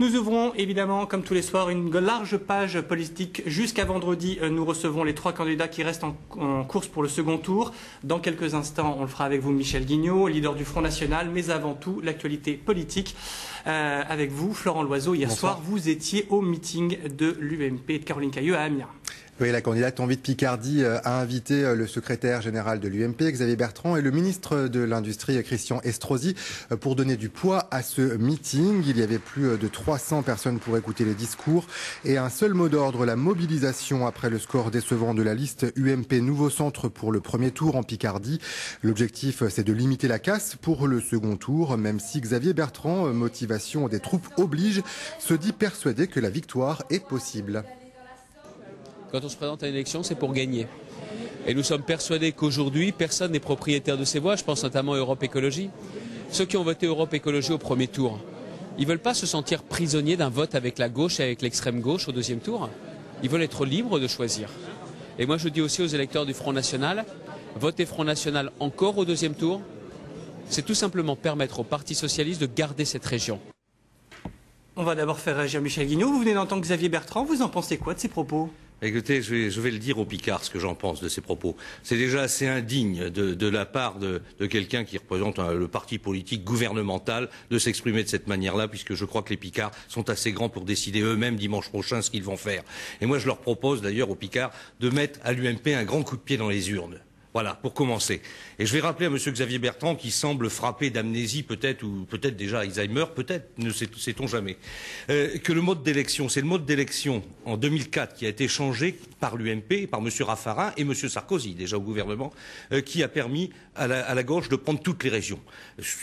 Nous ouvrons évidemment, comme tous les soirs, une large page politique. Jusqu'à vendredi, nous recevons les 3 candidats qui restent en course pour le second tour. Dans quelques instants, on le fera avec vous, Michel Guignot, leader du Front National. Mais avant tout, l'actualité politique. Avec vous, Florent Loiseau. Hier soir, vous étiez au meeting de l'UMP de Caroline Cayeux à Amiens. Oui, la candidate Envie de Picardie a invité le secrétaire général de l'UMP, Xavier Bertrand, et le ministre de l'Industrie, Christian Estrosi, pour donner du poids à ce meeting. Il y avait plus de 300 personnes pour écouter les discours et un seul mot d'ordre, la mobilisation après le score décevant de la liste UMP Nouveau Centre pour le premier tour en Picardie. L'objectif, c'est de limiter la casse pour le second tour, même si Xavier Bertrand, motivation des troupes oblige, se dit persuadé que la victoire est possible. Quand on se présente à une élection, c'est pour gagner. Et nous sommes persuadés qu'aujourd'hui, personne n'est propriétaire de ses voix. Je pense notamment à Europe Écologie. Ceux qui ont voté Europe Écologie au premier tour, ils ne veulent pas se sentir prisonniers d'un vote avec la gauche et avec l'extrême gauche au deuxième tour. Ils veulent être libres de choisir. Et moi, je dis aussi aux électeurs du Front National, votez Front National encore au deuxième tour. C'est tout simplement permettre au Parti Socialiste de garder cette région. On va d'abord faire réagir Michel Guignot. Vous venez d'entendre Xavier Bertrand. Vous en pensez quoi de ces propos ? Écoutez, je vais le dire au Picard ce que j'en pense de ces propos. C'est déjà assez indigne de la part de quelqu'un qui représente le parti politique gouvernemental de s'exprimer de cette manière-là, puisque je crois que les Picards sont assez grands pour décider eux-mêmes dimanche prochain ce qu'ils vont faire. Et moi, je leur propose d'ailleurs aux Picards de mettre à l'UMP un grand coup de pied dans les urnes. Voilà, pour commencer. Et je vais rappeler à M. Xavier Bertrand, qui semble frappé d'amnésie peut-être, ou peut-être déjà Alzheimer, peut-être, ne sait-on jamais, que le mode d'élection, c'est le mode d'élection en 2004 qui a été changé par l'UMP, par M. Raffarin et M. Sarkozy, déjà au gouvernement, qui a permis à la gauche de prendre toutes les régions.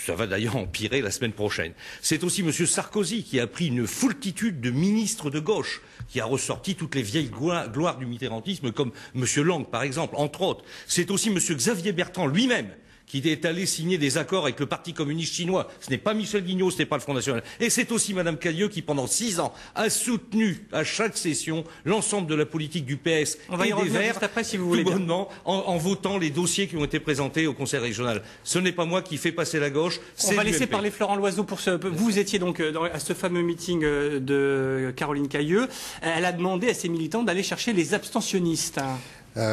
Ça va d'ailleurs empirer la semaine prochaine. C'est aussi M. Sarkozy qui a pris une foultitude de ministres de gauche, qui a ressorti toutes les vieilles gloires du mitterrandisme, comme M. Lang, par exemple, entre autres. C'est aussi M. Xavier Bertrand lui-même qui est allé signer des accords avec le Parti communiste chinois. Ce n'est pas Michel Guignot, ce n'est pas le Front National. Et c'est aussi Mme Cayeux qui, pendant 6 ans, a soutenu à chaque session l'ensemble de la politique du PS On va et y des revenir Verts, juste après, si vous voulez tout bien. bonnement, en votant les dossiers qui ont été présentés au Conseil régional. Ce n'est pas moi qui fais passer la gauche, c'est On va laisser l'UMP. parler Florent Loiseau pour ce. Vous étiez donc à ce fameux meeting de Caroline Cayeux. Elle a demandé à ses militants d'aller chercher les abstentionnistes.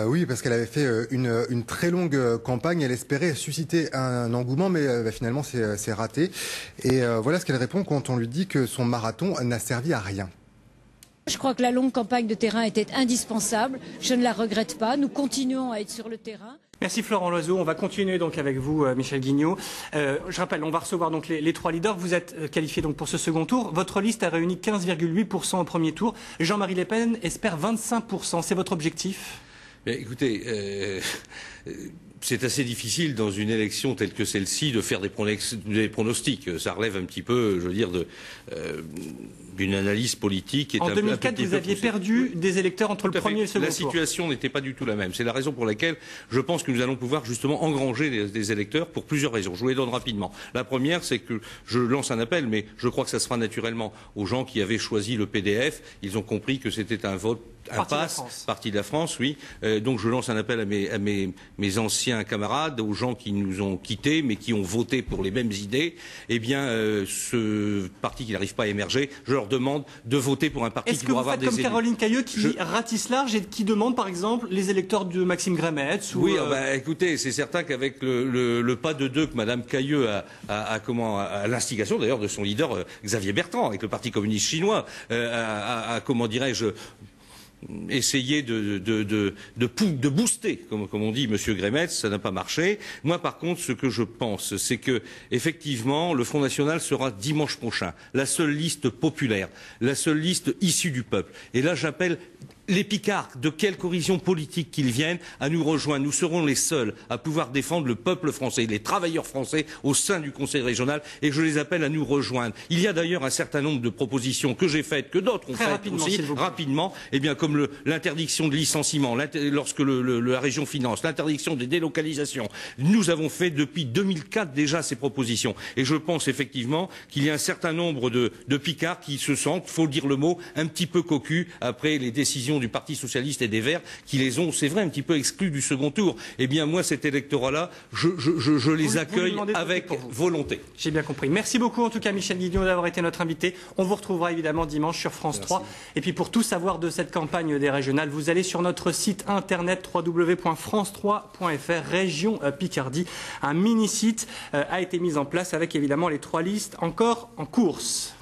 Oui, parce qu'elle avait fait une très longue campagne. Elle espérait susciter un engouement, mais finalement c'est raté. Et voilà ce qu'elle répond quand on lui dit que son marathon n'a servi à rien. Je crois que la longue campagne de terrain était indispensable. Je ne la regrette pas. Nous continuons à être sur le terrain. Merci Florent Loiseau. On va continuer donc avec vous, Michel Guignot. Je rappelle, on va recevoir donc les 3 leaders. Vous êtes qualifiés donc pour ce second tour. Votre liste a réuni 15,8% au premier tour. Jean-Marie Le Pen espère 25%. C'est votre objectif ? Mais écoutez, c'est assez difficile dans une élection telle que celle-ci de faire des pronostics. Ça relève un petit peu, je veux dire, d'une analyse politique. En 2004, vous aviez perdu des électeurs entre le premier et le second tour. La situation n'était pas du tout la même. C'est la raison pour laquelle je pense que nous allons pouvoir justement engranger des électeurs pour plusieurs raisons. Je vous les donne rapidement. La première, c'est que je lance un appel, mais je crois que ça se fera naturellement aux gens qui avaient choisi le PDF. Ils ont compris que c'était un vote Parti de la France, oui. Donc je lance un appel à mes anciens camarades, aux gens qui nous ont quittés, mais qui ont voté pour les mêmes idées. Eh bien, ce parti qui n'arrive pas à émerger, je leur demande de voter pour un parti qui doit avoir des élus. Est-ce que vous faites comme Caroline Cayeux qui ratisse large et qui demande, par exemple, les électeurs de Maxime Grémetz Oui, écoutez, c'est certain qu'avec le pas de deux que Mme Cayeux à l'instigation d'ailleurs de son leader Xavier Bertrand, avec le Parti communiste chinois, comment dirais-je, essayer de booster, comme on dit, M. Grémetz, ça n'a pas marché. Moi, par contre, ce que je pense, c'est que, effectivement, le Front National sera dimanche prochain la seule liste populaire, la seule liste issue du peuple. Et là, j'appelle les Picards, de quelque horizon politique qu'ils viennent, à nous rejoindre. Nous serons les seuls à pouvoir défendre le peuple français, les travailleurs français au sein du Conseil régional, et je les appelle à nous rejoindre. Il y a d'ailleurs un certain nombre de propositions que j'ai faites, que d'autres ont faites aussi, rapidement, eh bien, comme l'interdiction de licenciement, lorsque la région finance, l'interdiction des délocalisations. Nous avons fait depuis 2004 déjà ces propositions. Et je pense effectivement qu'il y a un certain nombre de Picards qui se sentent, faut dire le mot, un petit peu cocus après les décisions l'adhésion du Parti socialiste et des Verts qui les ont, c'est vrai, un petit peu exclus du second tour. Eh bien, moi, cet électorat-là, je les accueille avec volonté. J'ai bien compris. Merci beaucoup, en tout cas, Michel Guignon, d'avoir été notre invité. On vous retrouvera évidemment dimanche sur France 3. Et puis, pour tout savoir de cette campagne des régionales, vous allez sur notre site internet www.france3.fr, région Picardie. Un mini-site a été mis en place avec évidemment les 3 listes encore en course.